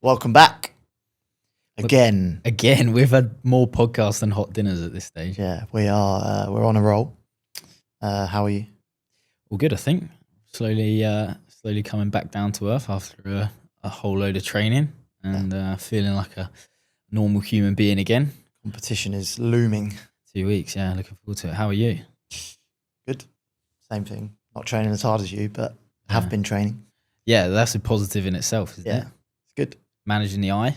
Welcome back. Again, we've had more podcasts than hot dinners at this stage. Yeah, we are. We're on a roll. How are you? All good, I think. Slowly coming back down to earth after a whole load of training and feeling like a normal human being again. Competition is looming. 2 weeks, yeah. Looking forward to it. How are you? Good. Same thing. Not training as hard as you, but have been training. Yeah, that's a positive in itself, isn't it? Yeah, it's good. Managing the eye. A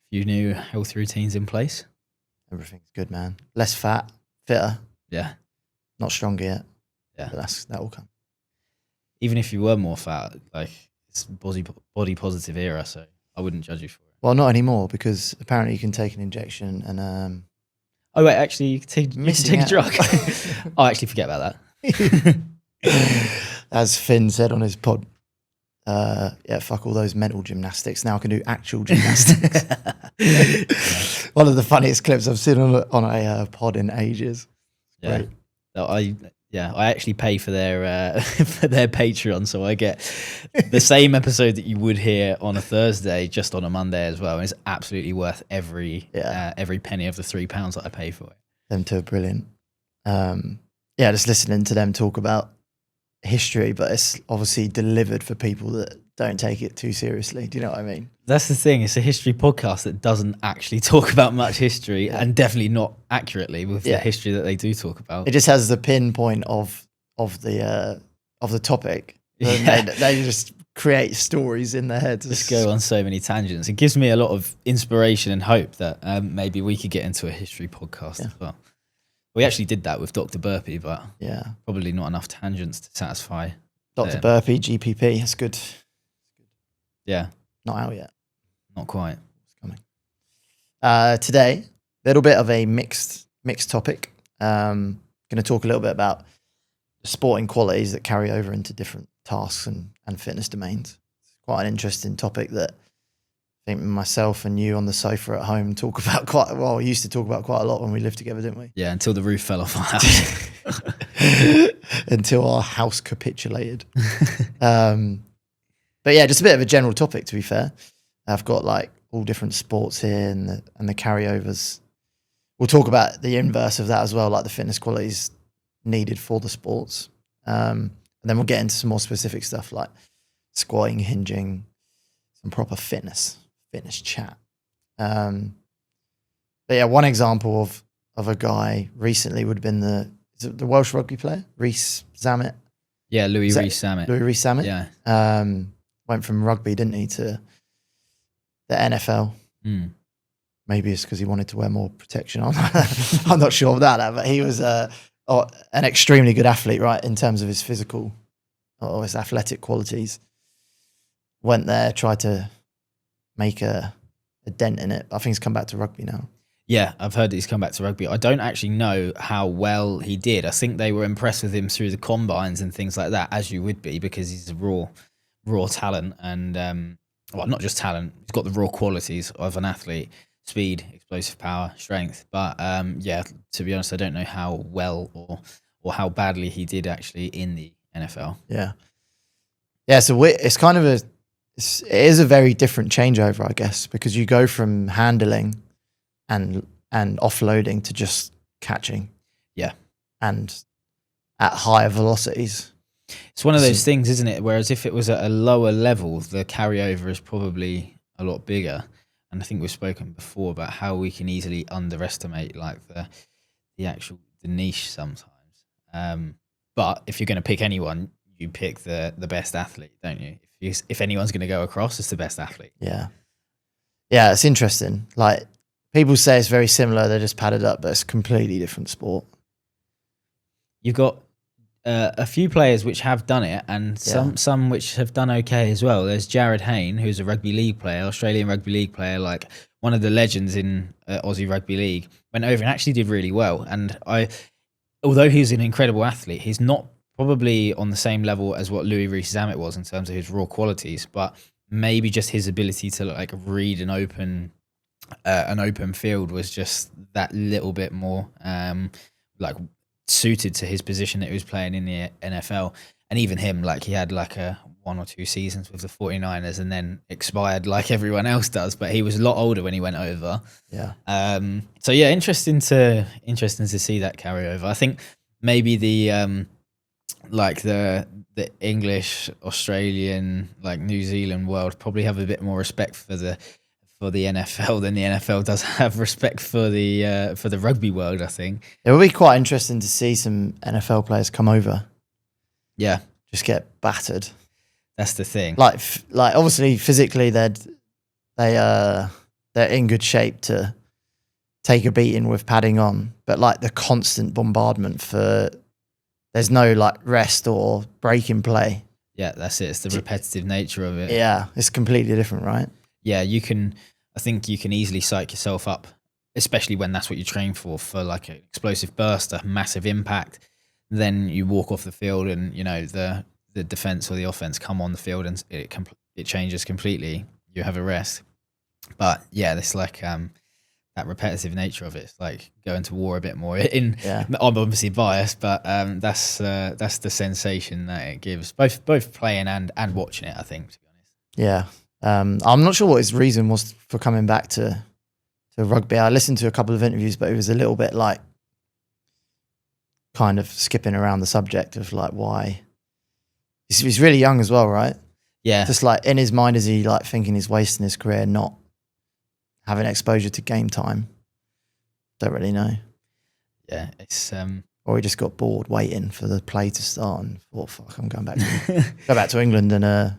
few new health routines in place. Everything's good, man. Less fat, fitter. Yeah. Not stronger yet. Yeah. But that will come. Even if you were more fat, like it's body positive era, so I wouldn't judge you for it. Well, not anymore because apparently you can take an injection and Oh wait, actually you can take a drug. I actually forget about that. As Finn said on his pod, fuck all those mental gymnastics. Now I can do actual gymnastics. One of the funniest clips I've seen on a pod in ages. Yeah. Great. So I actually pay for their for their Patreon, so I get the same episode that you would hear on a Thursday, just on a Monday as well. And it's absolutely worth every penny of the £3 that I pay for it. Them two are brilliant. Just listening to them talk about history, but it's obviously delivered for people that don't take it too seriously. Do you know what I mean? That's the thing. It's a history podcast that doesn't actually talk about much history and definitely not accurately with the history that they do talk about. It just has the pinpoint of the topic. They just create stories in their heads. Just go on so many tangents. It gives me a lot of inspiration and hope that maybe we could get into a history podcast as well. We actually did that with Dr. Burpee, but probably not enough tangents to satisfy. Dr. Burpee, GPP, that's good. Yeah. Not out yet. Not quite. It's coming. Today, a little bit of a mixed topic. Going to talk a little bit about the sporting qualities that carry over into different tasks and fitness domains. It's quite an interesting topic that I think myself and you on the sofa at home talk about we used to talk about quite a lot when we lived together, didn't we? Yeah, until the roof fell off our house. Until our house capitulated. But yeah, just a bit of a general topic, to be fair. I've got like all different sports here and the carryovers. We'll talk about the inverse of that as well, like the fitness qualities needed for the sports. And then we'll get into some more specific stuff like squatting, hinging, some proper fitness chat. But yeah, one example of a guy recently would have been the Welsh rugby player, Rhys Zammit. Yeah, Louis Rhys-Zammit. Louis Rhys-Zammit. Yeah. Went from rugby, didn't he, to the NFL. Maybe it's because he wanted to wear more protection on. I'm not sure about that, but he was an extremely good athlete, right, in terms of his physical or his athletic qualities. Went there, tried to make a dent in it. I think he's come back to rugby now. Yeah, I've heard that he's come back to rugby. I don't actually know how well he did. I think they were impressed with him through the combines and things like that, as you would be, because he's a raw talent and, not just talent, he's got the raw qualities of an athlete, speed, explosive power, strength. But to be honest, I don't know how well or how badly he did actually in the NFL. Yeah. Yeah, so it's kind of it is a very different changeover, I guess, because you go from handling and offloading to just catching. Yeah. And at higher velocities. It's one of those things, isn't it? Whereas if it was at a lower level, the carryover is probably a lot bigger. And I think we've spoken before about how we can easily underestimate like the niche sometimes. But if you're going to pick anyone, you pick the best athlete, don't you? If anyone's going to go across, it's the best athlete. Yeah. Yeah, it's interesting. Like people say it's very similar, they're just padded up, but it's a completely different sport. You've got a few players which have done it and some which have done okay as well. There's Jared Hayne, who's a rugby league player, Australian rugby league player, like one of the legends in Aussie rugby league, went over and actually did really well. And although he's an incredible athlete, he's not probably on the same level as what Louis Rhys-Zammit was in terms of his raw qualities, but maybe just his ability to like read an open field was just that little bit more suited to his position that he was playing in the NFL. And even him, like he had like 1 or 2 seasons with the 49ers and then expired like everyone else does. But he was a lot older when he went over. Yeah. So yeah, interesting to see that carryover. I think maybe the like the English, Australian, like New Zealand world probably have a bit more respect for the NFL than the NFL does have respect for the rugby world, I think. It would be quite interesting to see some NFL players come over. Yeah. Just get battered. That's the thing. Like obviously physically they're in good shape to take a beating with padding on, but like the constant bombardment there's no like rest or break in play. Yeah, that's it. It's the repetitive nature of it. Yeah, it's completely different, right? Yeah, I think you can easily psych yourself up, especially when that's what you train for like an explosive burst, a massive impact. Then you walk off the field and, you know, the defense or the offense come on the field and it changes completely. You have a rest. But yeah, it's like that repetitive nature of it. It's like going to war a bit more. I'm obviously biased, but that's the sensation that it gives, both playing and watching it, I think, to be honest. Yeah. I'm not sure what his reason was for coming back to rugby. I listened to a couple of interviews, but it was a little bit like kind of skipping around the subject of like why. He's really young as well, right? Yeah. Just like in his mind, is he like thinking he's wasting his career not having exposure to game time? Don't really know. Yeah, it's or he just got bored waiting for the play to start and thought, "Fuck, I'm going back to England and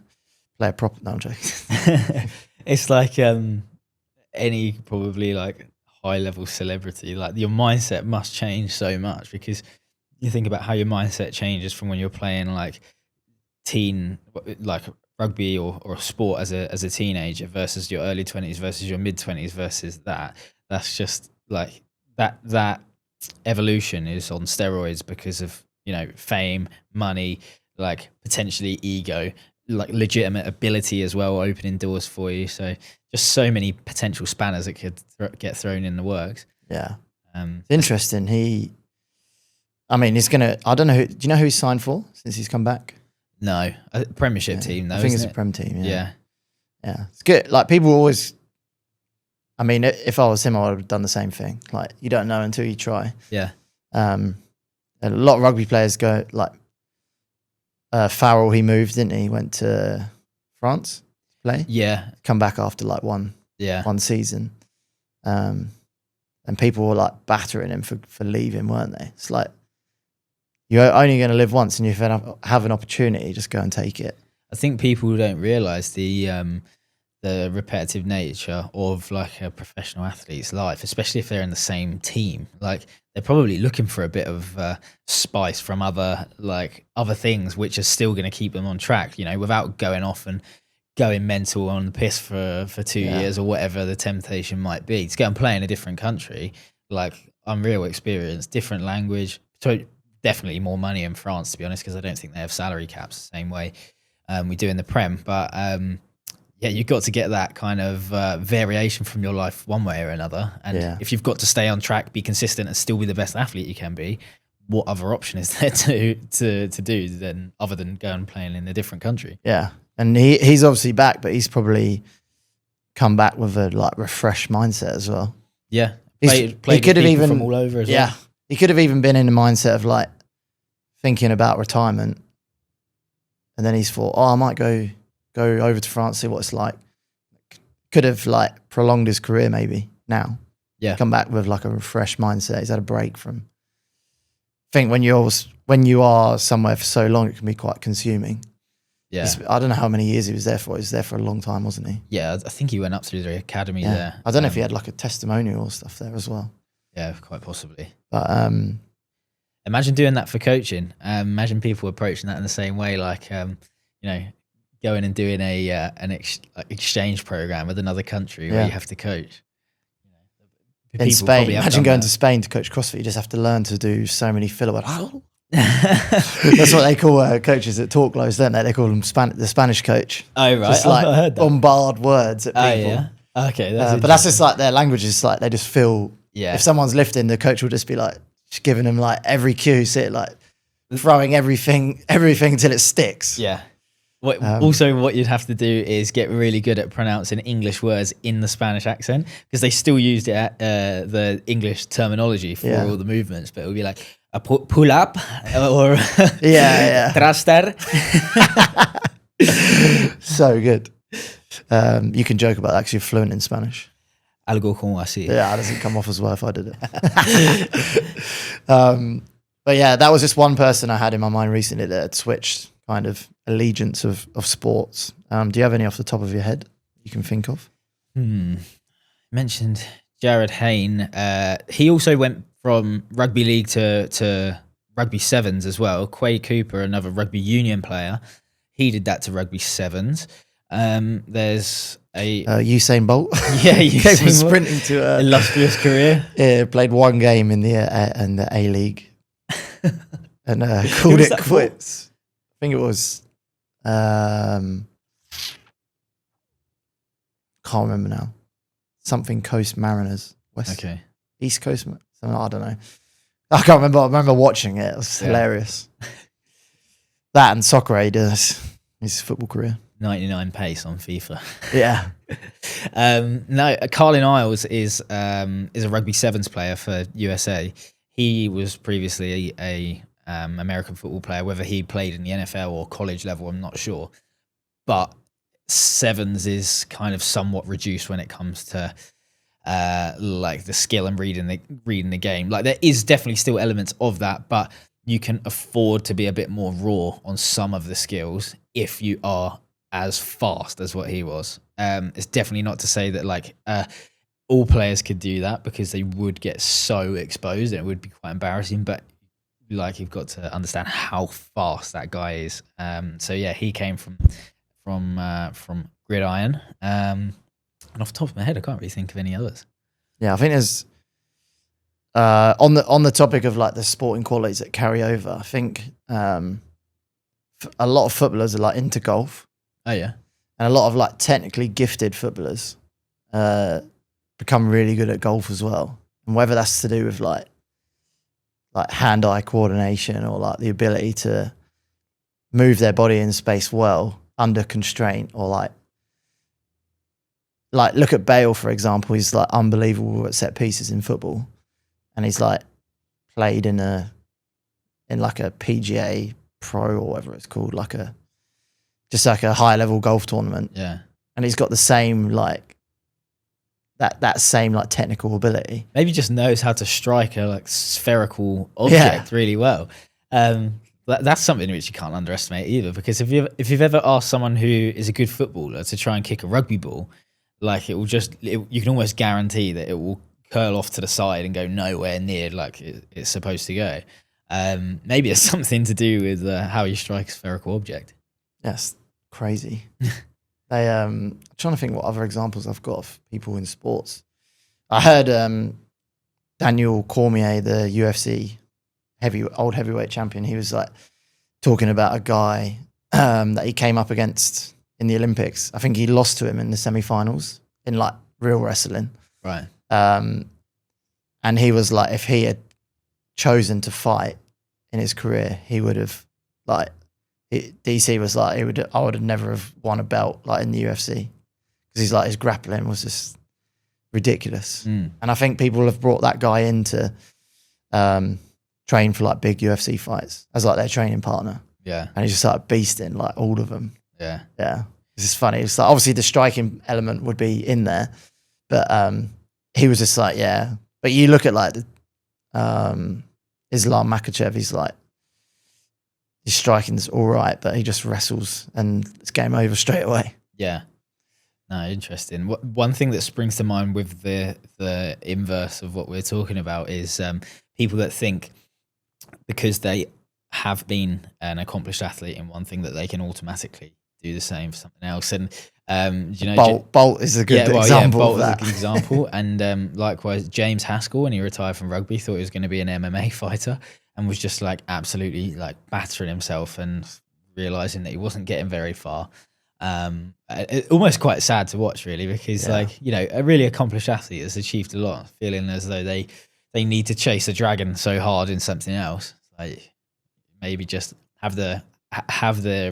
play a proper." No, I'm joking. It's like any probably like high level celebrity. Like your mindset must change so much because you think about how your mindset changes from when you're playing like like rugby or a sport as a teenager versus your early 20s versus your mid 20s versus that's just like that evolution is on steroids because of, you know, fame, money, like potentially ego, like legitimate ability as well, opening doors for you. So just so many potential spanners that could get thrown in the works. Yeah. It's interesting. He's gonna, I don't know do you know who he's signed for since he's come back? No, a Premiership team though. I think it's a Prem team. Yeah. Yeah. It's good. Like people always, I mean, if I was him, I would have done the same thing. Like you don't know until you try. Yeah. A lot of rugby players go like, Farrell, he moved, didn't he? He went to France to play. Yeah. Come back after like one season. And people were like battering him for leaving, weren't they? It's like, you're only going to live once, and if you have an opportunity, just go and take it. I think people don't realise the repetitive nature of like a professional athlete's life, especially if they're in the same team. Like they're probably looking for a bit of spice from other things, which are still going to keep them on track, you know, without going off and going mental on the piss for 2 years or whatever the temptation might be. To go and play in a different country, like unreal experience, different language, so definitely more money in France, to be honest, because I don't think they have salary caps the same way we do in the Prem. But yeah, you've got to get that kind of variation from your life one way or another. And if you've got to stay on track, be consistent, and still be the best athlete you can be, what other option is there to do then other than go and playing in a different country? Yeah, and he's obviously back, but he's probably come back with a like refreshed mindset as well. Yeah, he could have even from all over as well. He could have even been in the mindset of like thinking about retirement, and then he's thought, "Oh, I might go over to France, see what it's like." Could have like prolonged his career maybe now. Yeah, come back with like a refreshed mindset. He's had a break from. I think when you are somewhere for so long, it can be quite consuming. Yeah, I don't know how many years he was there for. He was there for a long time, wasn't he? Yeah, I think he went up through the academy there. I don't know if he had like a testimonial or stuff there as well. Yeah, quite possibly. But imagine doing that for coaching. Imagine people approaching that in the same way, like you know, going and doing an exchange program with another country where you have to coach. In Spain, imagine going to Spain to coach CrossFit. You just have to learn to do so many filler words. That's what they call coaches at talk lows, don't they? They call them the Spanish coach. Oh right, just like heard that. Bombard words at people. Oh yeah, okay. But that's just like their language is like they just feel. Yeah. If someone's lifting, the coach will just be like just giving them like every cue, like throwing everything till it sticks. Yeah. What you'd have to do is get really good at pronouncing English words in the Spanish accent, because they still used it at, the English terminology for all the movements, but it would be like a pull up or trastar. So good. You can joke about that because you're fluent in Spanish. Algo como así. Yeah, it doesn't come off as well if I did it. But yeah, that was just one person I had in my mind recently that had switched kind of allegiance of sports. Do you have any off the top of your head you can think of? Mentioned Jared Hayne. He also went from rugby league to rugby sevens as well. Quay Cooper, another rugby union player, he did that to rugby sevens. There's a Usain Bolt. Yeah, Usain Bolt. Sprinting to illustrious career. Yeah, played one game in the A League and called it quits. I think it was can't remember now. Something Coast Mariners, East Coast. I don't know. I can't remember. I remember watching it. It was hilarious. That and Soccer Aid is his football career. 99 pace on FIFA. Yeah. No, Carlin Isles is a rugby sevens player for USA. He was previously a American football player. Whether he played in the NFL or college level, I'm not sure. But sevens is kind of somewhat reduced when it comes to like the skill and reading the game. Like there is definitely still elements of that, but you can afford to be a bit more raw on some of the skills if you are as fast as what he was. It's definitely not to say that like all players could do that, because they would get so exposed and it would be quite embarrassing. But like you've got to understand how fast that guy is. So yeah, he came from gridiron. And off the top of my head, I can't really think of any others. Yeah, I think there's on the topic of like the sporting qualities that carry over. I think a lot of footballers are like into golf. Oh yeah, and a lot of like technically gifted footballers become really good at golf as well. And whether that's to do with like hand-eye coordination or like the ability to move their body in space well under constraint, or like look at Bale, for example. He's like unbelievable at set pieces in football, and he's like played in like a PGA Pro or whatever it's called, just like a high level golf tournament. Yeah. And he's got the same like that same like technical ability. Maybe just knows how to strike a like spherical object really well. That's something which you can't underestimate either, because if you've ever asked someone who is a good footballer to try and kick a rugby ball, like you can almost guarantee that it will curl off to the side and go nowhere near like it's supposed to go. Maybe it's something to do with how you strike a spherical object. Yes, crazy. I'm trying to think what other examples I've got of people in sports. I heard Daniel Cormier, the UFC old heavyweight champion, he was like talking about a guy that he came up against in the Olympics. I think he lost to him in the semi-finals in like real wrestling. Right. And he was like, if he had chosen to fight in his career, he would have like, DC was like, I would have never have won a belt like in the UFC, because he's like, his grappling was just ridiculous. And I think people have brought that guy in to train for like big UFC fights as like their training partner. Yeah. And he's just like beasting like all of them. Yeah. Yeah. It's just funny. It's like, obviously the striking element would be in there, but he was just like, yeah. But you look at like the Islam Makhachev, he's like, his striking's all right, but he just wrestles and it's game over straight away. Yeah. No, interesting. One thing that springs to mind with the inverse of what we're talking about is people that think because they have been an accomplished athlete in one thing that they can automatically do the same for something else. And you know, Bolt is a good example. Bolt of that. is a good example. And likewise, James Haskell, when he retired from rugby, thought he was going to be an MMA fighter, and was just like absolutely like battering himself and realizing that he wasn't getting very far. Almost quite sad to watch, really, because like, you know, a really accomplished athlete has achieved a lot, feeling as though they need to chase a dragon so hard in something else. Like maybe just have the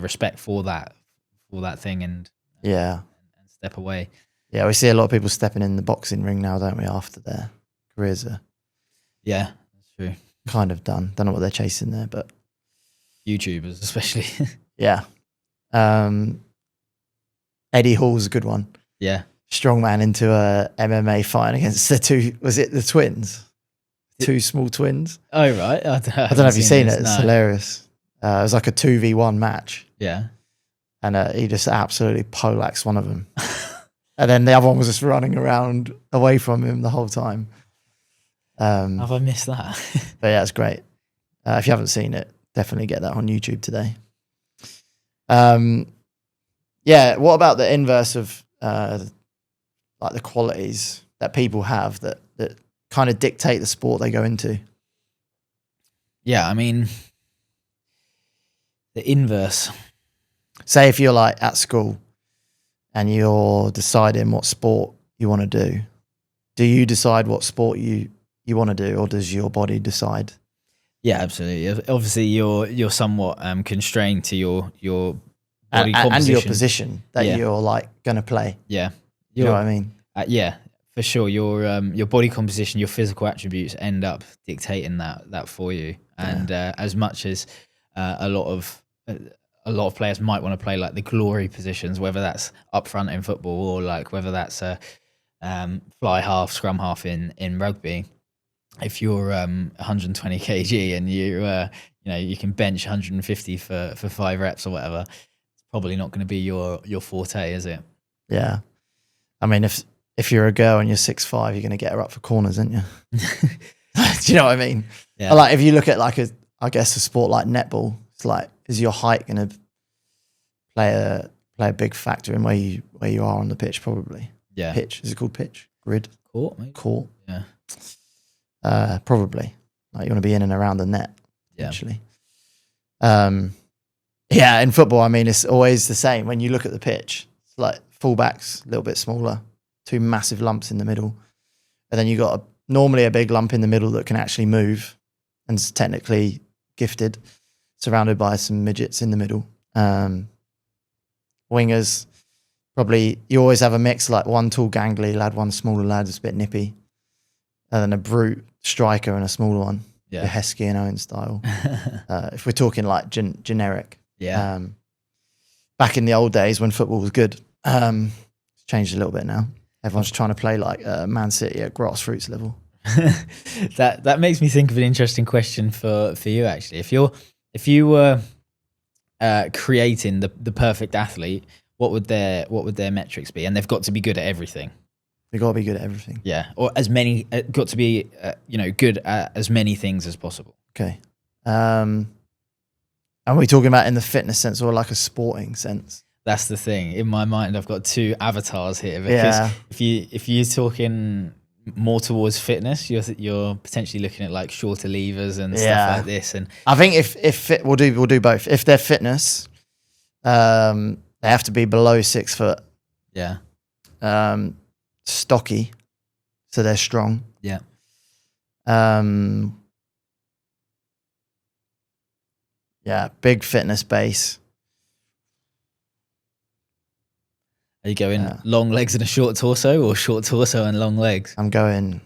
respect for that for that thing and Yeah. step away. Yeah, we see a lot of people stepping in the boxing ring now, don't we, after their careers are Yeah, that's true. kind of done. Don't know what they're chasing there, but YouTubers especially. yeah. Eddie Hall's a good one. Yeah. Strongman into a MMA fight against the twins? Two small twins. Oh, right. I don't know if you've seen it. It's no. hilarious. It was like a 2v1 match. Yeah. And he just absolutely poleaxed one of them. And then the other one was just running around away from him the whole time. Have I missed that? But yeah, it's great. If you haven't seen it, definitely get that on YouTube today. Yeah, what about the inverse of like the qualities that people have that kind of dictate the sport they go into? Yeah, I mean, the inverse. Say if you're like at school and you're deciding what sport you want to do you decide what sport you want to do, or does your body decide? Yeah, absolutely. Obviously, you're somewhat constrained to your body composition and your position that you're like going to play. Yeah, you know what I mean? Yeah, for sure. Your body composition, your physical attributes end up dictating that for you. And as much as a lot of players might want to play like the glory positions, whether that's up front in football or like whether that's a fly half, scrum half in rugby. If you're 120 kg and you can bench 150 for 5 reps or whatever, it's probably not going to be your forte, is it? Yeah, I mean, if you're a girl and you're 6'5", you're going to get her up for corners, aren't you? Do you know what I mean? Yeah. Like if you look at like a sport like netball, it's like, is your height going to play a big factor in where you are on the pitch? Probably. Yeah. Pitch, is it called pitch? Grid? Court, maybe? Court. Yeah. Probably. Like you want to be in and around the net, Yeah. actually. Yeah, in football, I mean, it's always the same. When you look at the pitch, it's like fullbacks, a little bit smaller, 2 massive lumps in the middle. And then you got normally a big lump in the middle that can actually move and is technically gifted, surrounded by some midgets in the middle. Wingers, probably, you always have a mix, like one tall gangly lad, one smaller lad that's a bit nippy, and then a brute striker and a smaller one. Yeah. The Heskey and Owen style. If we're talking like generic. Yeah. Back in the old days when football was good, it's changed a little bit now. Everyone's trying to play like Man City at grassroots level. That makes me think of an interesting question for you, actually. If you were creating the perfect athlete, what would their metrics be? And they've got to be good at everything. They've got to be good at everything. Yeah, or as many got to be good at as many things as possible. Okay. Are we talking about in the fitness sense or like a sporting sense? That's the thing. In my mind, I've got 2 avatars here, because if you're talking more towards fitness, you're potentially looking at like shorter levers and stuff like this. And I think if we'll do both. If they're fitness, they have to be below 6 foot. Yeah. Stocky, so they're strong. Yeah. Yeah, big fitness base. Are you going long legs and a short torso, or short torso and long legs? I'm going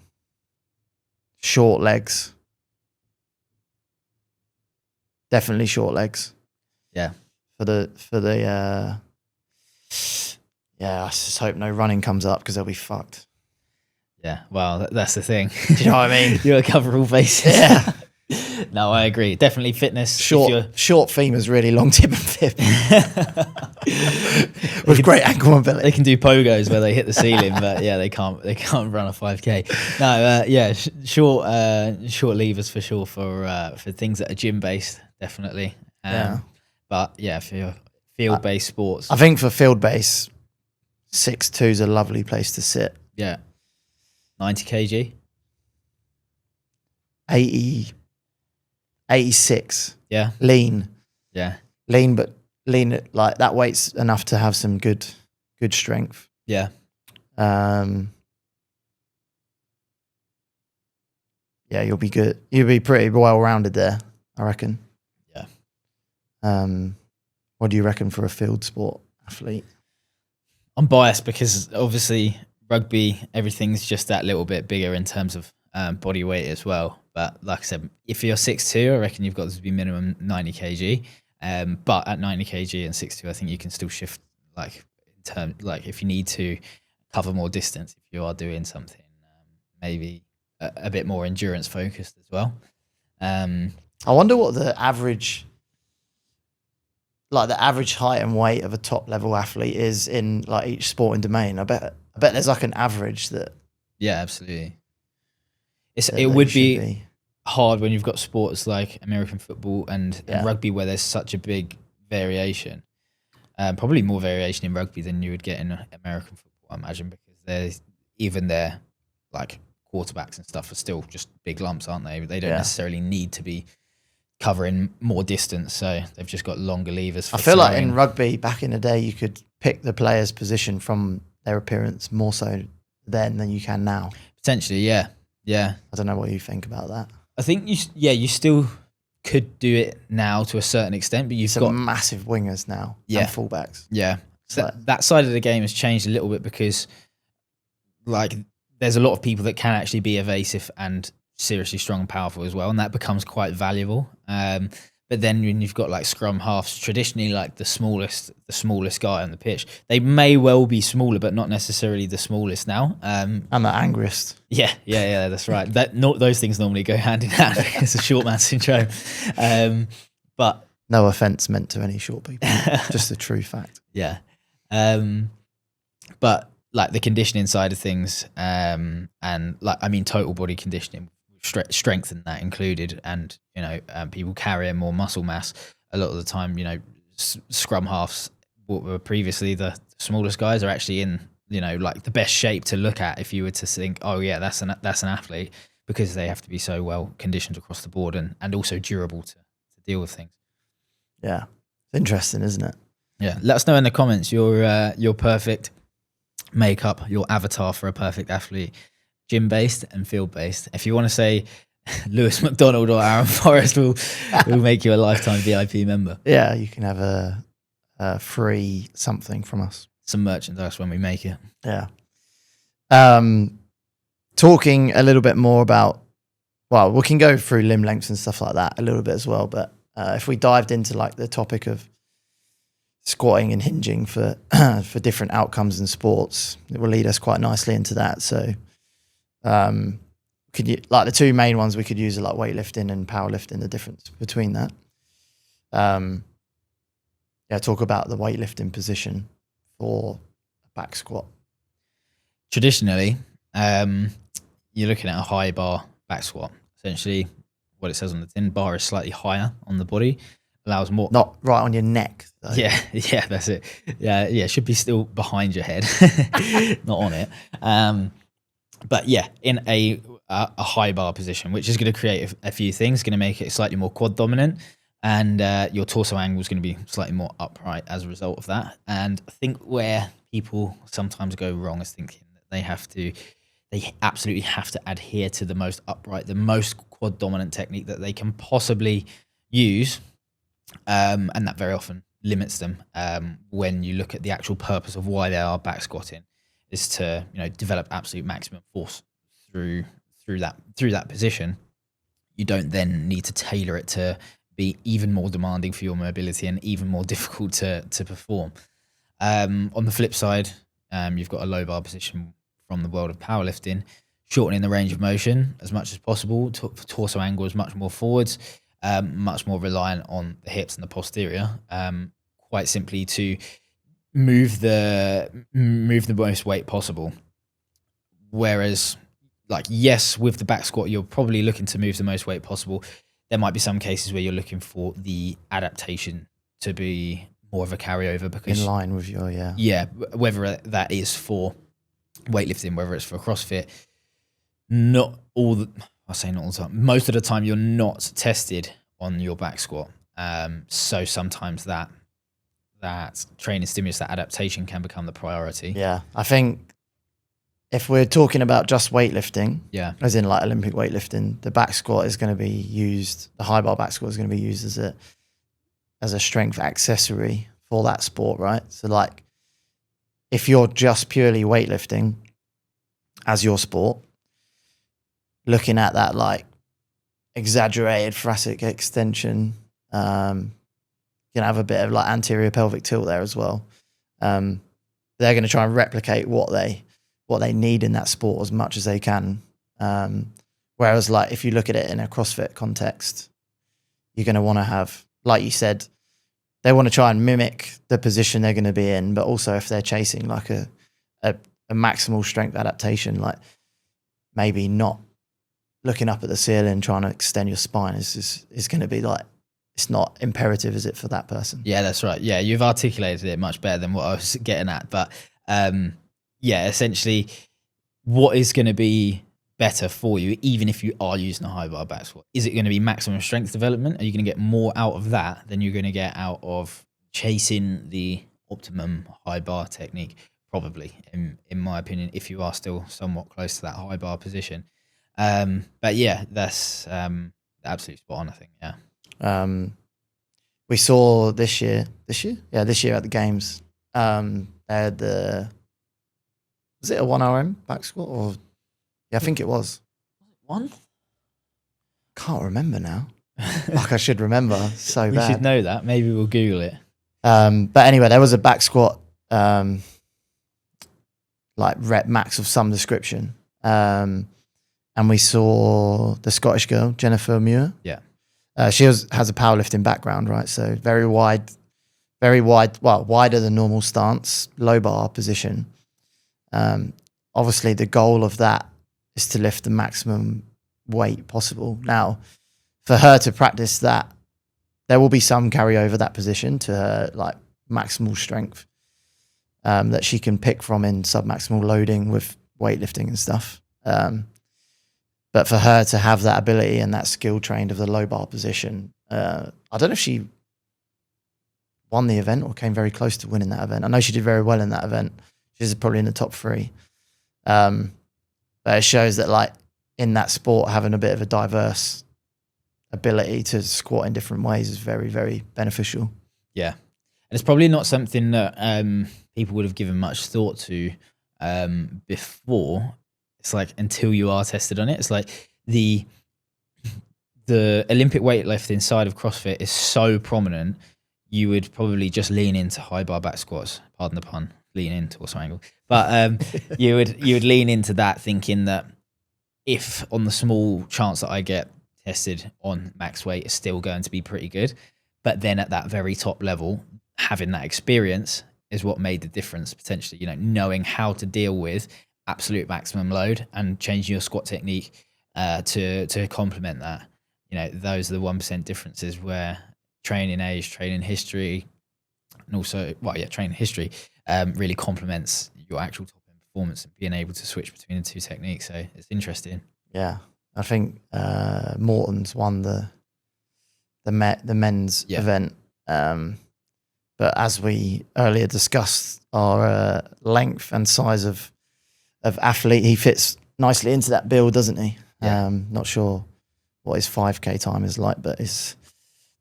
short legs. Definitely short legs. Yeah. For the I just hope no running comes up because they'll be fucked. Yeah, well, that's the thing. Do you know what I mean? You're a cover all bases. Yeah. No, I agree. Definitely fitness. Short femurs, really long tip and fib. With great ankle mobility. They can do pogos where they hit the ceiling, but yeah, they can't run a 5K. No, short levers for sure for things that are gym based, definitely. But yeah, for field based sports, I think for field based, 6'2" is a lovely place to sit. Yeah. 90 kg? 86. Yeah. Lean. Yeah. Lean, but lean like that weight's enough to have some good strength. Yeah. Yeah, you'll be good. You'll be pretty well rounded there, I reckon. Yeah. What do you reckon for a field sport athlete? I'm biased because obviously rugby, everything's just that little bit bigger in terms of body weight as well. But like I said, if you're 6'2", I reckon you've got to be minimum 90 kg. But at 90 kg and 6'2", I think you can still shift, like in term, like if you need to cover more distance, if you are doing something maybe a bit more endurance focused as well. I wonder what the average height and weight of a top level athlete is in like each sporting domain. I bet there's like an average that. Yeah, absolutely. It would be hard when you've got sports like American football and rugby where there's such a big variation. Probably more variation in rugby than you would get in American football, I imagine, because their like quarterbacks and stuff are still just big lumps, aren't they? They don't necessarily need to be covering more distance, so they've just got longer levers for I feel throwing. like in rugby back in the day you could pick the player's position from their appearance more so then than you can now. Potentially, yeah. I don't know what you think about that. I think you still could do it now to a certain extent, but you've got massive wingers now and fullbacks. Yeah. So that side of the game has changed a little bit because like there's a lot of people that can actually be evasive and seriously strong and powerful as well, and that becomes quite valuable. But then when you've got like scrum halves, traditionally like the smallest guy on the pitch, they may well be smaller, but not necessarily the smallest now. And the angriest. Yeah, that's right. Those things normally go hand in hand. It's a short man syndrome. But no offense meant to any short people, just a true fact. Yeah. But like the conditioning side of things, and like, I mean, total body conditioning, strength in that included, and people carrying more muscle mass a lot of the time. Scrum halves, what were previously the smallest guys, are actually in like the best shape to look at if you were to think, oh yeah, that's an athlete, because they have to be so well conditioned across the board and also durable to deal with things. Yeah, it's interesting, isn't it? Yeah, let us know in the comments your perfect makeup, your avatar for a perfect athlete, gym based and field based. If you want to say Lewis McDonald or Aaron Forrest, we'll make you a lifetime VIP member. Yeah, you can have a free something from us. Some merchandise when we make it. Yeah. Talking a little bit more about, well, we can go through limb lengths and stuff like that a little bit as well, but if we dived into like the topic of squatting and hinging for different outcomes in sports, it will lead us quite nicely into that. So could you, like the two main ones we could use are like weightlifting and powerlifting, the difference between that. Talk about the weightlifting position for a back squat. Traditionally, you're looking at a high bar back squat. Essentially, what it says on the tin, bar is slightly higher on the body, allows more. Not right on your neck, though. Yeah, that's it. Yeah, it should be still behind your head, not on it. But yeah, in a high bar position, which is going to create a few things, going to make it slightly more quad dominant, and your torso angle is going to be slightly more upright as a result of that. And I think where people sometimes go wrong is thinking that they absolutely have to adhere to the most upright, the most quad dominant technique that they can possibly use, and that very often limits them when you look at the actual purpose of why they are back squatting, is to develop absolute maximum force through that position. You don't then need to tailor it to be even more demanding for your mobility and even more difficult to perform. On the flip side, you've got a low bar position from the world of powerlifting, shortening the range of motion as much as possible. Torso angle is much more forwards, much more reliant on the hips and the posterior, quite simply to move the most weight possible. Whereas, like, yes, with the back squat, you're probably looking to move the most weight possible. There might be some cases where you're looking for the adaptation to be more of a carryover, because in line with your whether that is for weightlifting, whether it's for CrossFit, not all the time, most of the time you're not tested on your back squat. So sometimes that training stimulus, that adaptation, can become the priority. Yeah, I think if we're talking about just weightlifting, as in like Olympic weightlifting, the back squat is going to be used, the high bar back squat is going to be used as a strength accessory for that sport, right? So like, if you're just purely weightlifting as your sport, looking at that like exaggerated thoracic extension, you can have a bit of like anterior pelvic tilt there as well. They're going to try and replicate what they need in that sport as much as they can. Whereas like if you look at it in a CrossFit context, you're going to want to have, like you said, they want to try and mimic the position they're going to be in, but also if they're chasing like a maximal strength adaptation, like maybe not looking up at the ceiling trying to extend your spine is going to be like, it's not imperative, is it, for that person? Yeah, that's right. Yeah, you've articulated it much better than what I was getting at. But yeah, essentially, what is going to be better for you, even if you are using a high bar back squat? Is it going to be maximum strength development? Are you going to get more out of that than you're going to get out of chasing the optimum high bar technique? Probably, in my opinion, if you are still somewhat close to that high bar position. But yeah, that's absolutely spot on, I think. Yeah. We saw this year at the games, they had was it a 1RM back squat or? Yeah, I think it was. One? Can't remember now. Like I should remember so We bad. should know that. Maybe we'll Google it. But anyway, there was a back squat, like rep max of some description. And we saw the Scottish girl, Jennifer Muir. Yeah. She has a powerlifting background, right? So very wide, well, wider than normal stance, low bar position. Obviously, the goal of that is to lift the maximum weight possible. Now, for her to practice that, there will be some carryover that position to her like maximal strength that she can pick from in submaximal loading with weightlifting and stuff. But for her to have that ability and that skill trained of the low bar position, I don't know if she won the event or came very close to winning that event. I know she did very well in that event. She's probably in the top 3. But it shows that like in that sport, having a bit of a diverse ability to squat in different ways is very, very beneficial. Yeah. And it's probably not something that people would have given much thought to before. It's like until you are tested on it. It's like the Olympic weightlifting side of CrossFit is so prominent, you would probably just lean into high bar back squats, pardon the pun, lean into or some angle. But you would lean into that thinking that if on the small chance that I get tested on max weight is still going to be pretty good. But then at that very top level, having that experience is what made the difference potentially, you know, knowing how to deal with absolute maximum load and changing your squat technique to complement that. You know, those are the 1% differences where training age, training history, and also, training history really complements your actual top end performance and being able to switch between the two techniques. So it's interesting. Yeah, I think Morton's won the men's event. But as we earlier discussed, our length and size of athlete, he fits nicely into that bill, doesn't he? Yeah. Not sure what his 5K time is like, but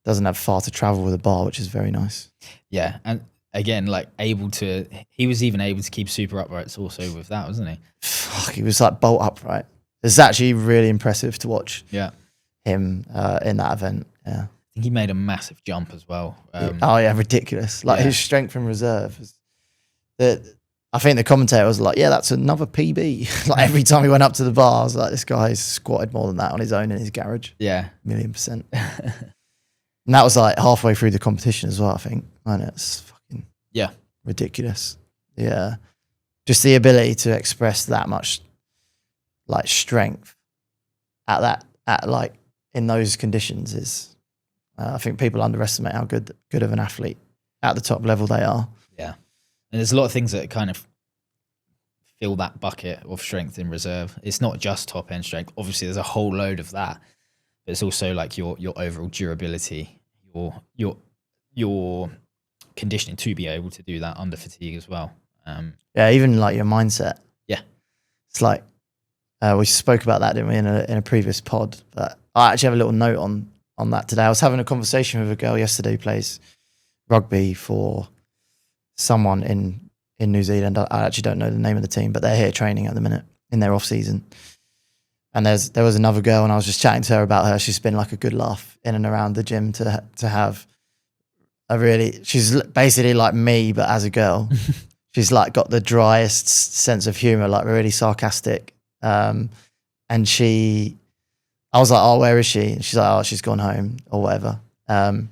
doesn't have far to travel with a bar, which is very nice. Yeah, and again, like he was even able to keep super uprights also with that, wasn't he? Fuck, he was like bolt upright. It's actually really impressive to watch. Yeah, him in that event. Yeah, I think he made a massive jump as well. Ridiculous! Like his strength and reserve. I think the commentator was like, "Yeah, that's another PB." Like every time he went up to the bar, I was like, "This guy's squatted more than that on his own in his garage." Yeah, 1,000,000%. And that was like halfway through the competition as well, I think. And it's fucking ridiculous. Yeah, just the ability to express that much like strength at like in those conditions is, I think people underestimate how good of an athlete at the top level they are. Yeah, and there's a lot of things that kind of fill that bucket of strength in reserve. It's not just top end strength. Obviously, there's a whole load of that. But it's also like your overall durability, your conditioning to be able to do that under fatigue as well. Even like your mindset. Yeah, it's like we spoke about that, didn't we, in a previous pod? But I actually have a little note on that today. I was having a conversation with a girl yesterday who plays rugby for someone in New Zealand. I actually don't know the name of the team, but they're here training at the minute in their off season. And there was another girl, and I was just chatting to her about her. She's been like a good laugh in and around the gym to have she's basically like me, but as a girl. She's like got the driest sense of humor, like really sarcastic. And I was like, oh, where is she? And she's like, oh, she's gone home or whatever. And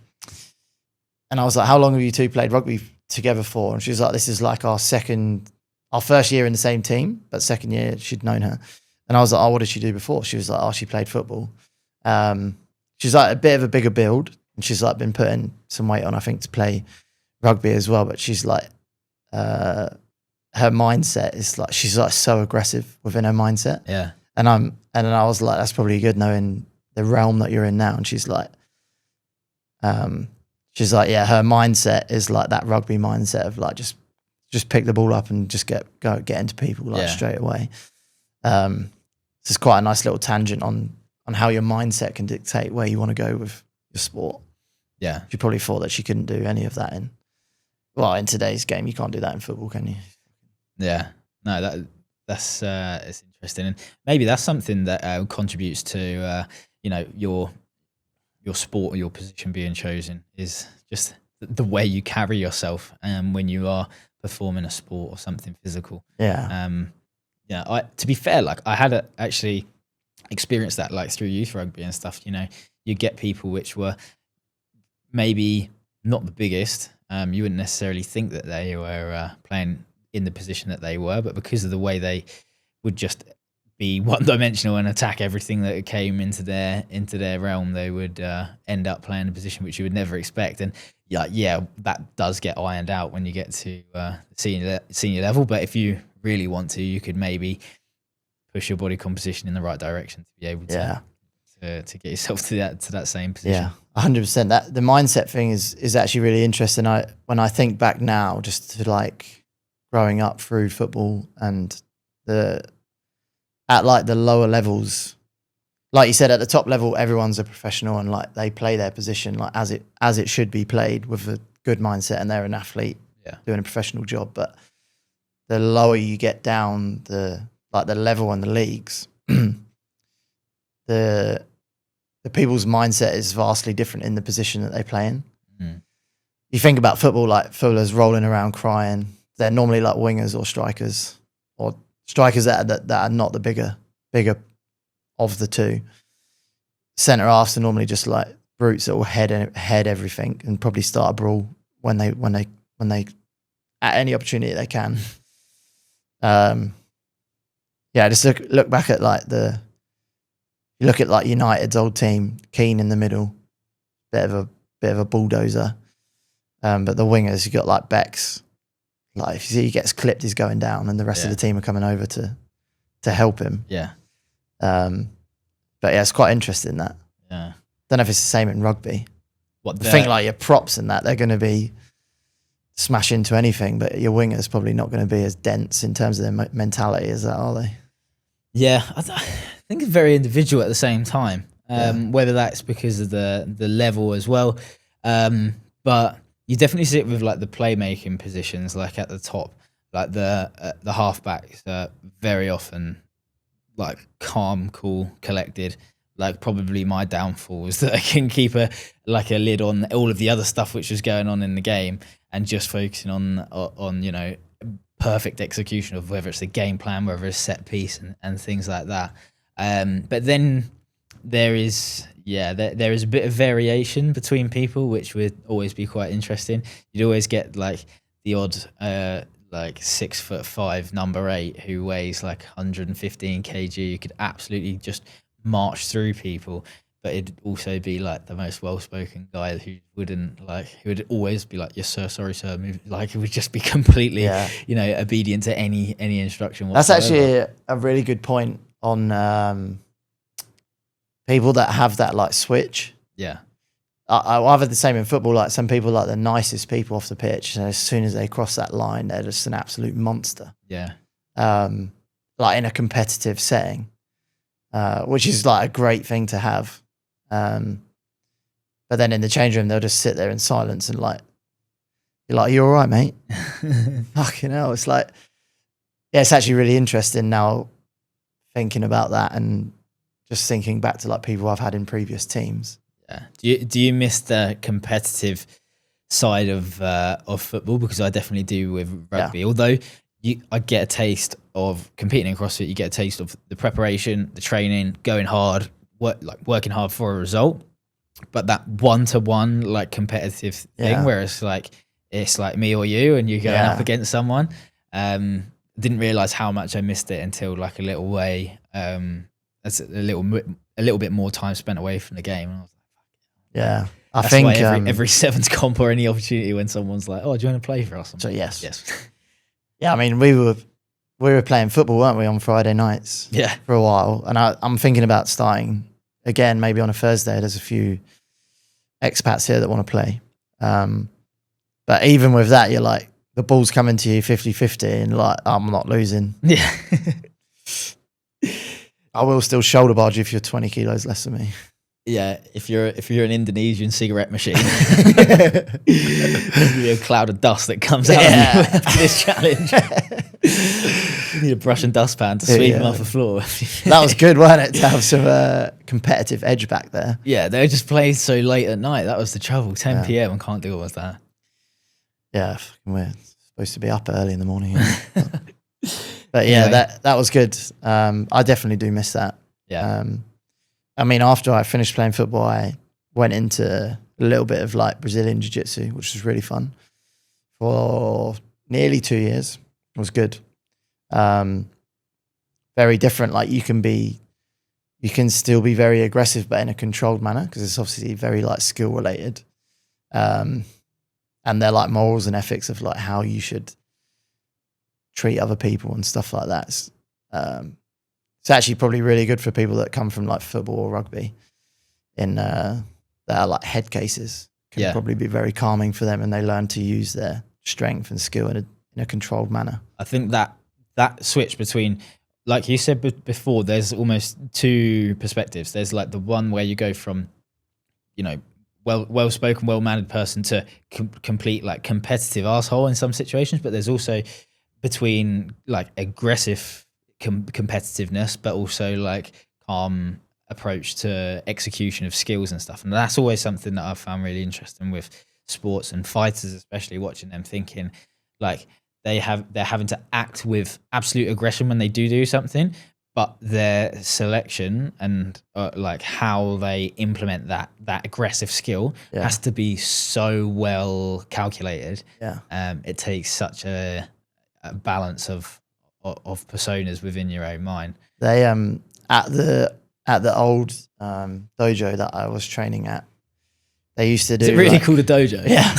I was like, how long have you two played rugby together for? And she was like, this is like our first year in the same team, but second year she'd known her. And I was like, oh, what did she do before? She was like, oh, she played football. She's like a bit of a bigger build, and she's like been putting some weight on, I think, to play rugby as well. But she's like, her mindset is like, she's like so aggressive within her mindset. Yeah. And then I was like, that's probably good knowing the realm that you're in now. And she's like, yeah, her mindset is like that rugby mindset of like, just pick the ball up and just get into people like straight away. This is quite a nice little tangent on how your mindset can dictate where you want to go with your sport. Yeah. She probably thought that she couldn't do any of that in today's game. You can't do that in football, can you? Yeah. No, that's it's interesting, and maybe that's something that contributes to your sport or your position being chosen is just the way you carry yourself when you are performing a sport or something physical. Yeah. To be fair, like I had actually experienced that like through youth rugby and stuff. You get people which were maybe not the biggest. You wouldn't necessarily think that they were playing in the position that they were, but because of the way they would just be one-dimensional and attack everything that came into their realm, they would end up playing a position which you would never expect. And that does get ironed out when you get to senior level. But if you really want to, you could maybe push your body composition in the right direction to be able to get yourself to that same position. Yeah, 100%. That the mindset thing is actually really interesting. When I think back now, just to like growing up through football and at like the lower levels, like you said, at the top level, everyone's a professional and like they play their position like as it should be played with a good mindset, and they're an athlete doing a professional job. But the lower you get down the level and the leagues, the people's mindset is vastly different in the position that they play in. Mm. You think about football, like footballers rolling around crying. They're normally like wingers or strikers that are not the bigger of the two. Centre halves are normally just like brutes that will head everything and probably start a brawl when they at any opportunity they can. Just look back at like you look at like United's old team, Keane in the middle, bit of a bulldozer. But the wingers, you got like Bex. Like if you see he gets clipped, he's going down, and the rest of the team are coming over to help him. Yeah. But yeah, it's quite interesting that. Yeah. Don't know if it's the same in rugby. I think like your props and that, they're going to be smash into anything, but your wingers probably not going to be as dense in terms of their mentality as that, are they? Yeah, I think it's very individual at the same time. Whether that's because of the level as well, but you definitely see it with like the playmaking positions, like at the top, like the halfbacks are very often like calm, cool, collected. Like probably my downfall is that I can keep a lid on all of the other stuff which is going on in the game and just focusing on perfect execution of whether it's a game plan, whether it's set piece and things like that. But then there is there is a bit of variation between people, which would always be quite interesting. You'd always get like the odd 6'5" number 8 who weighs like 115 kg. You could absolutely just march through people, but it'd also be like the most well-spoken guy who would always be like, yes sir, sorry sir, like it would just be completely obedient to any instruction whatsoever. That's actually a really good point on people that have that like switch. I've had the same in football. Like some people, like the nicest people off the pitch, and as soon as they cross that line, they're just an absolute monster. Like in a competitive setting, which is like a great thing to have. But then in the change room, they'll just sit there in silence and like You're like, you all right, mate? Fucking hell. It's like, yeah, it's actually really interesting now thinking about that and just thinking back to like people I've had in previous teams. Yeah. Do you miss the competitive side of football? Because I definitely do with rugby. Yeah. Although I get a taste of competing in CrossFit, you get a taste of the preparation, the training, going hard, working hard for a result. But that one-to-one like competitive thing where it's like me or you and you're going up against someone. Didn't realize how much I missed it until like a little way. That's a little bit more time spent away from the game. And I was like, yeah, I think why every seventh comp or any opportunity when someone's like, "Oh, do you want to play for us?" So yes. Yeah, I mean we were playing football, weren't we, on Friday nights? Yeah, for a while, and I'm thinking about starting again, maybe on a Thursday. There's a few expats here that want to play, but even with that, you're like, the ball's coming to you 50-50 and like, I'm not losing. Yeah. I will still shoulder barge if you're 20 kilos less than me. Yeah, if you're an Indonesian cigarette machine, be a cloud of dust that comes out of you after this challenge. You need a brush and dustpan to sweep them off the floor. That was good, wasn't it, to have some competitive edge back there? Yeah, they just played so late at night. That was the trouble. 10 p.m. and can't deal with that. Yeah, fucking weird. Supposed to be up early in the morning. But yeah, anyway. that was good. I definitely do miss that. Yeah. I mean, after I finished playing football, I went into a little bit of like Brazilian jiu-jitsu, which was really fun for nearly 2 years. It was good. Very different. Like you can still be very aggressive, but in a controlled manner, because it's obviously very like skill related. And they're like morals and ethics of like how you should treat other people and stuff like that. It's actually probably really good for people that come from like football or rugby that are like head cases. Can probably be very calming for them, and they learn to use their strength and skill in a controlled manner. I think that switch between, like you said before, there's almost two perspectives. There's like the one where you go from, you know, well-spoken, well-mannered person to complete like competitive asshole in some situations, but there's also between like aggressive competitiveness, but also like calm approach to execution of skills and stuff. And that's always something that I've found really interesting with sports and fighters, especially watching them, thinking like they're having to act with absolute aggression when they do something, but their selection and like how they implement that aggressive skill has to be so well calculated. It takes such a balance of personas within your own mind. They at the old dojo that I was training at, they used to do. Is it really called a dojo? Yeah.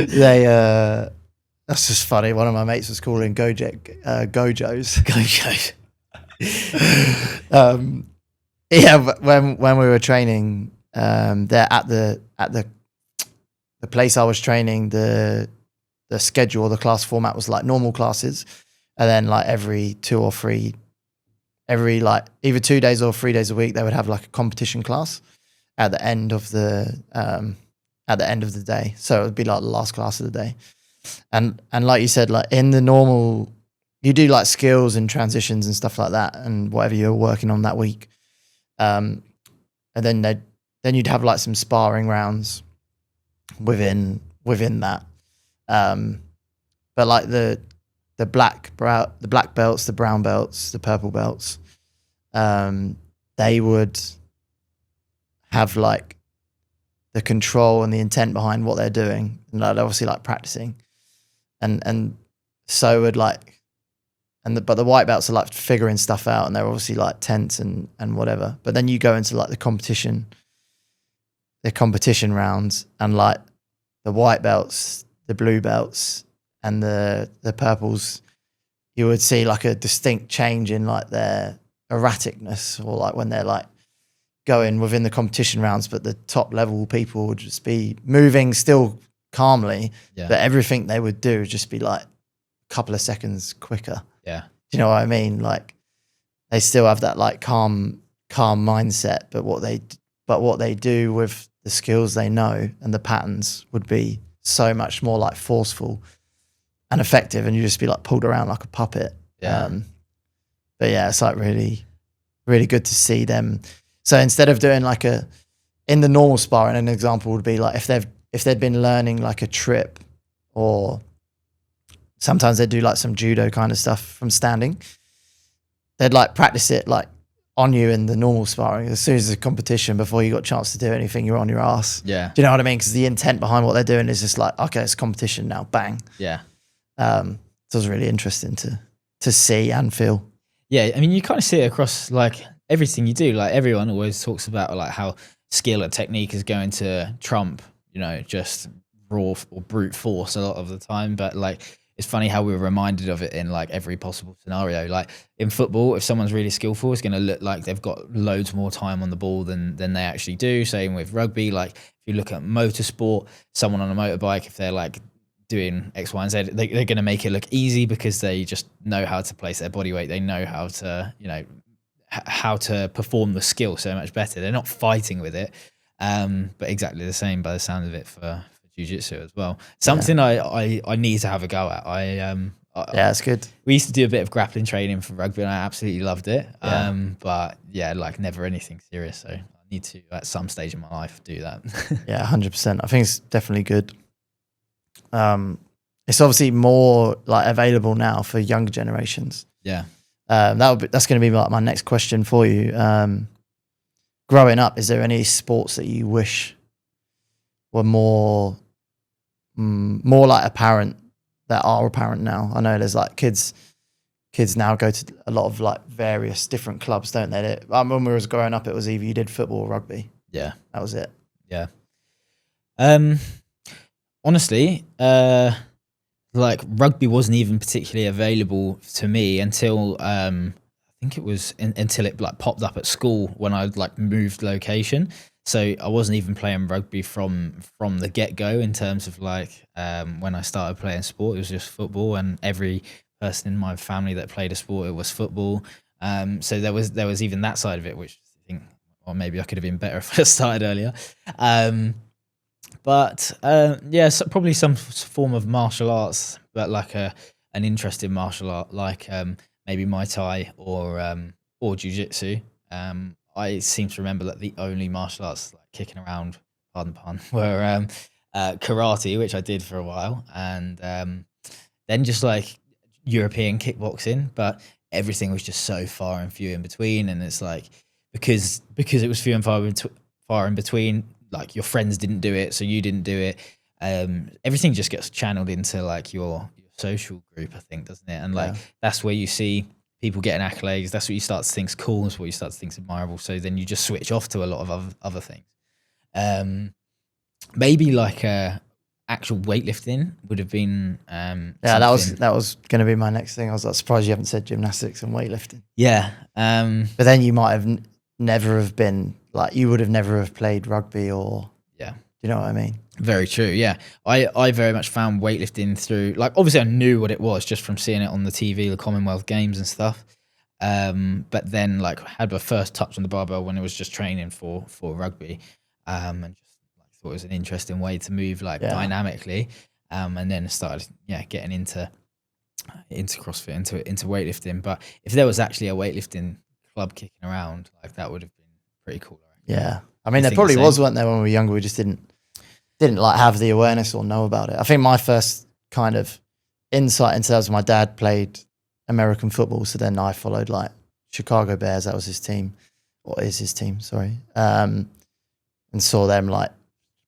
They that's just funny. One of my mates was calling gojos. Gojos. Yeah, when we were training, there at the place I was training, the schedule, the class format was like normal classes, and then like every either 2 days or 3 days a week, they would have like a competition class at the end of the day. So it would be like the last class of the day, and like you said, like in the normal, you do like skills and transitions and stuff like that, and whatever you're working on that week, and then you'd have like some sparring rounds within that. But like the black belts, the brown belts, the purple belts, they would have like the control and the intent behind what they're doing, and like obviously like practicing, and so would like, but the white belts are like figuring stuff out, and they're obviously like tense and whatever. But then you go into like the competition rounds, and like the white belts, the blue belts, and the purples, you would see like a distinct change in like their erraticness, or like when they're like going within the competition rounds, but the top level people would just be moving still calmly, but everything they would do would just be like a couple of seconds quicker. Yeah. Do you know what I mean? Like they still have that like calm mindset, but what they do with the skills they know and the patterns would be so much more like forceful and effective, and you just be like pulled around like a puppet. Yeah. But yeah, it's like really, really good to see them. So instead of doing like in the normal sparring, an example would be like if they'd been learning like a trip, or sometimes they do like some judo kind of stuff from standing. They'd like practice it like on you in the normal sparring. As soon as there's a competition, before you got a chance to do anything, you're on your ass. Yeah. Do you know what I mean? Because the intent behind what they're doing is just like, okay, it's competition now, bang. Yeah. So it was really interesting to see and feel. Yeah, I mean, you kind of see it across like everything you do. Like everyone always talks about like how skill and technique is going to trump, just raw or brute force a lot of the time. But like, it's funny how we're reminded of it in like every possible scenario. Like in football, if someone's really skillful, it's going to look like they've got loads more time on the ball than they actually do. Same with rugby. Like if you look at motorsport, someone on a motorbike, if they're like doing X, Y, and Z, they're going to make it look easy because they just know how to place their body weight. They know how to, how to perform the skill so much better. They're not fighting with it, but exactly the same by the sound of it for jiu-jitsu as well. Something I need to have a go at. Yeah, it's good. We used to do a bit of grappling training for rugby, and I absolutely loved it. Yeah. But yeah, like never anything serious. So I need to at some stage in my life do that. Yeah, 100%. I think it's definitely good. It's obviously more like available now for younger generations. Yeah. That's going to be like my next question for you. Growing up, is there any sports that you wish were more like apparent, that are apparent now? I know there's like kids now go to a lot of like various different clubs, don't they? When we was growing up, it was either you did football or rugby. Yeah. That was it. Yeah. Honestly, like rugby wasn't even particularly available to me until I think it was until it like popped up at school when I like moved location. So I wasn't even playing rugby from the get go in terms of like when I started playing sport. It was just football, and every person in my family that played a sport, it was football. So there was even that side of it, which I think, or maybe I could have been better if I started earlier. But yeah, so probably some form of martial arts, but like an interesting martial art, like maybe Muay Thai or Jiu-Jitsu. I seem to remember that the only martial arts like kicking around, pardon the pun, were karate, which I did for a while, and then just like European kickboxing, but everything was just so far and few in between, and it's like because it was few and far in between, like your friends didn't do it, so you didn't do it. Everything just gets channeled into like your social group, I think, doesn't it? And like that's where you see people getting accolades. That's what you start to think's cool. That's what you start to think's admirable. So then you just switch off to a lot of other things. Maybe like actual weightlifting would have been. Yeah, that was going to be my next thing. I was like, surprised you haven't said gymnastics and weightlifting. Yeah, but then you might have never have been like, you would have never have played rugby, or yeah. Do you know what I mean? Very true. Yeah, I very much found weightlifting through, like, obviously I knew what it was just from seeing it on the TV, the Commonwealth Games and stuff. But then like had my first touch on the barbell when it was just training for rugby, and just like, thought it was an interesting way to move like dynamically. And then started getting into CrossFit, into weightlifting. But if there was actually a weightlifting club kicking around, like that would have been pretty cool. Yeah, I mean, there probably was, weren't there, when we were younger? We just didn't like have the awareness or know about it. I think my first kind of insight into that was my dad played American football, so then I followed like Chicago Bears. That was his team, or is his team, sorry. And saw them like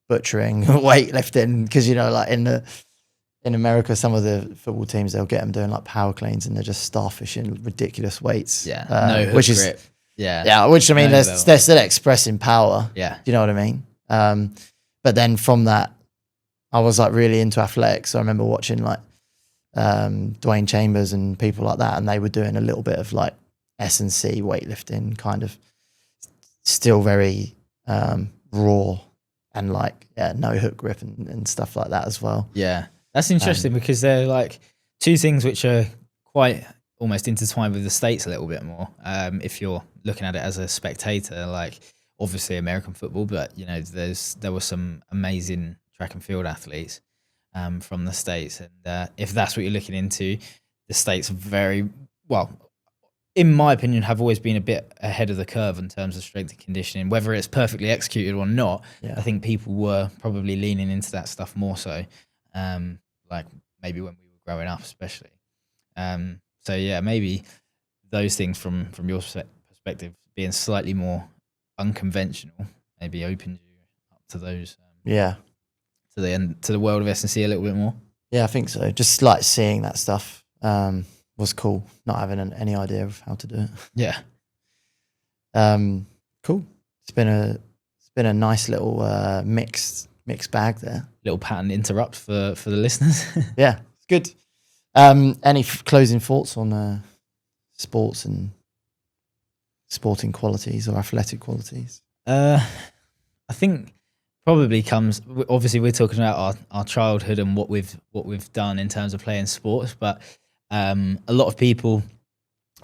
butchering weightlifting, because like in America, some of the football teams, they'll get them doing like power cleans, and they're just starfishing ridiculous weights. Yeah, no hook which grip. is which I mean, no they're still expressing power. Yeah, do you know what I mean? But then from that, I was like really into athletics. So I remember watching like Dwayne Chambers and people like that, and they were doing a little bit of like S&C weightlifting, kind of still very raw, and like no hook grip and stuff like that as well. Yeah, that's interesting, because they're like two things which are quite almost intertwined with the States a little bit more. If you're looking at it as a spectator, like obviously American football, but there were some amazing track and field athletes. from the States. And if that's what you're looking into, the States are very well, in my opinion, have always been a bit ahead of the curve in terms of strength and conditioning. Whether it's perfectly executed or not, I think people were probably leaning into that stuff more so, like maybe when we were growing up, especially. So yeah, maybe those things from your perspective being slightly more unconventional maybe opened you up to those. To the world of S&C a little bit more. Yeah, I think so. Just like seeing that stuff was cool. Not having any idea of how to do it. Yeah. Cool. It's been a nice little mixed bag there. Little pattern interrupt for the listeners. Yeah, it's good. Any closing thoughts on sports and sporting qualities or athletic qualities? I think probably comes, obviously we're talking about our childhood and what we've done in terms of playing sports, but a lot of people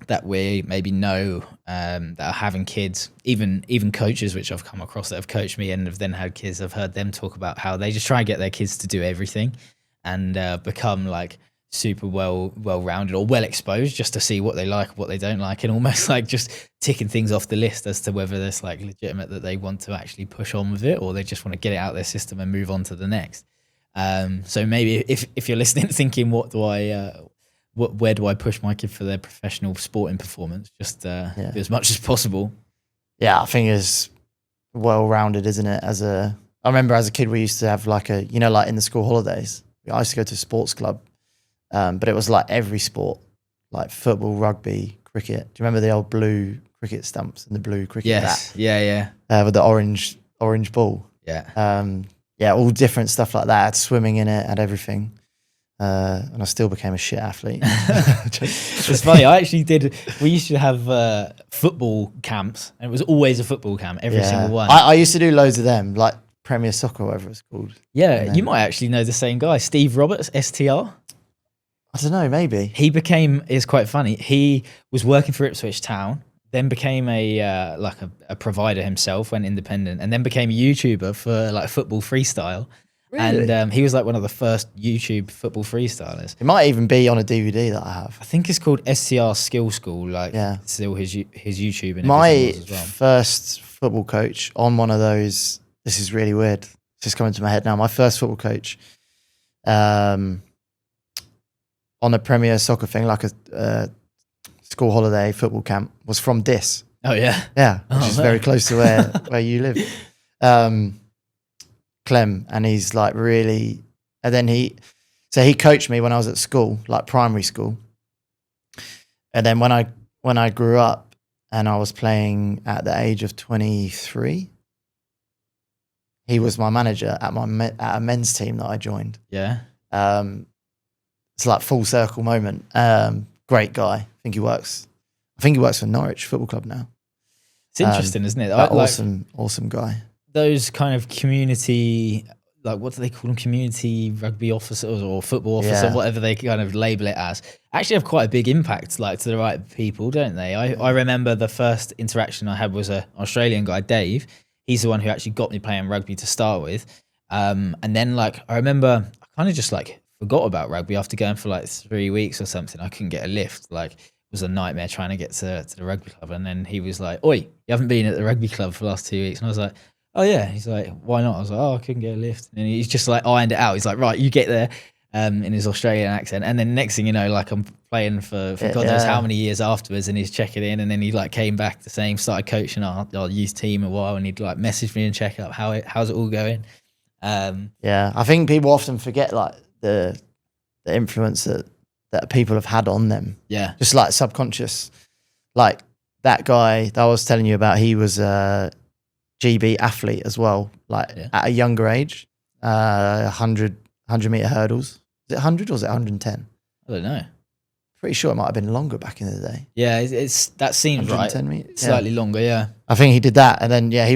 that we maybe know that are having kids, even coaches which I've come across that have coached me and have then had kids, I've heard them talk about how they just try and get their kids to do everything and become like super well-rounded or well exposed just to see what they like, what they don't like, and almost like just ticking things off the list as to whether it's like legitimate that they want to actually push on with it or they just want to get it out of their system and move on to the next. So maybe if you're listening thinking where do I push my kid for their professional sporting performance, just do as much as possible. Yeah, I think it's well-rounded, isn't it? I remember as a kid we used to have like like in the school holidays I used to go to a sports club. But it was like every sport, like football, rugby, cricket. Do you remember the old blue cricket stumps and the blue cricket bat? Yeah. With the orange ball. Yeah. All different stuff like that. I had swimming in it, had everything. And I still became a shit athlete. It's funny. We used to have football camps, and it was always a football camp, every single one. I used to do loads of them, like Premier Soccer, or whatever it's called. Yeah, you might actually know the same guy, Steve Roberts, STR. I don't know, maybe. It's quite funny. He was working for Ipswich Town, then became a provider himself, went independent, and then became a YouTuber for like football freestyle. Really? And he was like one of the first YouTube football freestylers. It might even be on a DVD that I have. I think it's called SCR Skill School. Still his YouTube. And my as well. First football coach on one of those. This is really weird. It's just coming to my head now. My first football coach, on a Premier Soccer thing, like a school holiday football camp, was from Dis. Oh yeah, yeah, which is very close to where you live. Clem, and he's like really, and then he coached me when I was at school, like primary school, and then when I grew up and I was playing at the age of 23, he was my manager at a men's team that I joined. Yeah. It's like full circle moment. Great guy. I think he works for Norwich Football Club now. It's interesting, isn't it? Awesome guy. Those kind of community, like what do they call them? Community rugby officers or football officer, whatever they kind of label it as, actually have quite a big impact, like to the right people, don't they? I remember the first interaction I had was an Australian guy, Dave. He's the one who actually got me playing rugby to start with. And then like I remember I kind of just like forgot about rugby after going for like 3 weeks or something. I couldn't get a lift. Like it was a nightmare trying to get to the rugby club. And then he was like, "Oi, you haven't been at the rugby club for the last 2 weeks." And I was like, "Oh yeah." He's like, "Why not?" I was like, "Oh, I couldn't get a lift." And he's just like ironed it out. He's like, "Right, you get there," in his Australian accent. And then next thing you know, like I'm playing for God knows how many years afterwards, and he's checking in. And then he like came back the same, started coaching our youth team a while, and he'd like message me and check up how's it all going. I think people often forget like the influence that people have had on them. Yeah. Just like subconscious. Like that guy that I was telling you about, he was a GB athlete as well, like at a younger age, 100 meter hurdles. Is it 100 or is it 110? I don't know. Pretty sure it might have been longer back in the day. Yeah, that seems right. Meters? Slightly longer, yeah. I think he did that, and then he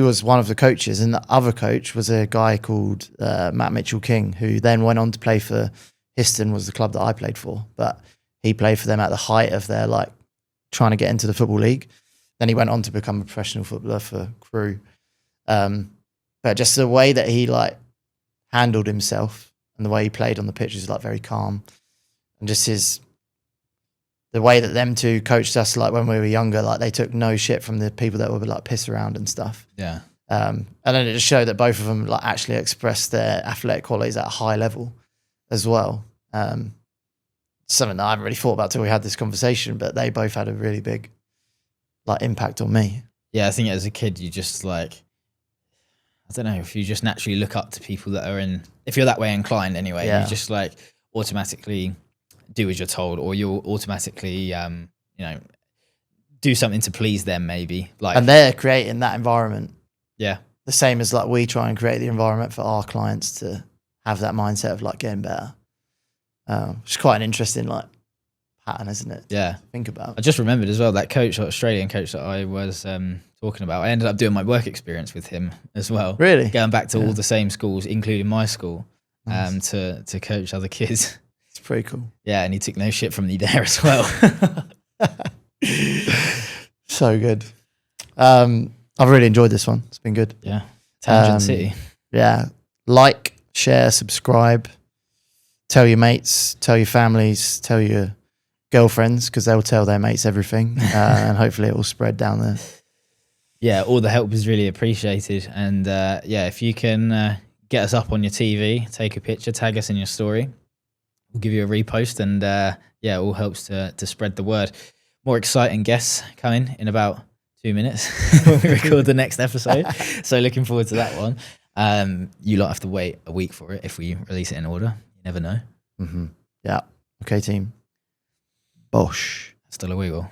was one of the coaches, and the other coach was a guy called Matt Mitchell-King, who then went on to play for Histon, was the club that I played for, but he played for them at the height of their like trying to get into the football league. Then he went on to become a professional footballer for Crewe. But just the way that he like handled himself and the way he played on the pitch was like very calm, and just the way that them two coached us, like when we were younger, like they took no shit from the people that would like piss around and stuff. Yeah. And then it just showed that both of them like actually expressed their athletic qualities at a high level as well. Something that I haven't really thought about till we had this conversation, but they both had a really big like impact on me. Yeah, I think as a kid, you just like, I don't know, if you just naturally look up to people that are if you're that way inclined anyway, you just like automatically do as you're told, or you'll automatically, do something to please them maybe. Like, and they're creating that environment. Yeah. The same as like we try and create the environment for our clients to have that mindset of like getting better. It's quite an interesting like pattern, isn't it? Yeah. Think about. I just remembered as well, that coach, Australian coach that I was talking about, I ended up doing my work experience with him as well. Really? Going back to all the same schools, including my school, Nice. to coach other kids. It's pretty cool. Yeah, and he took no shit from me there as well. So good. I've really enjoyed this one. It's been good. Yeah. Tangent City. Yeah. Like, share, subscribe. Tell your mates, tell your families, tell your girlfriends, because they'll tell their mates everything. And hopefully it will spread down there. Yeah, all the help is really appreciated. And if you can get us up on your TV, take a picture, tag us in your story, we'll give you a repost. And it all helps to spread the word. More exciting guests coming in about 2 minutes when we record the next episode. So looking forward to that one. You lot have to wait a week for it if we release it in order. You never know. Mm-hmm. Yeah. Okay, team. Bosh. Hasta luego.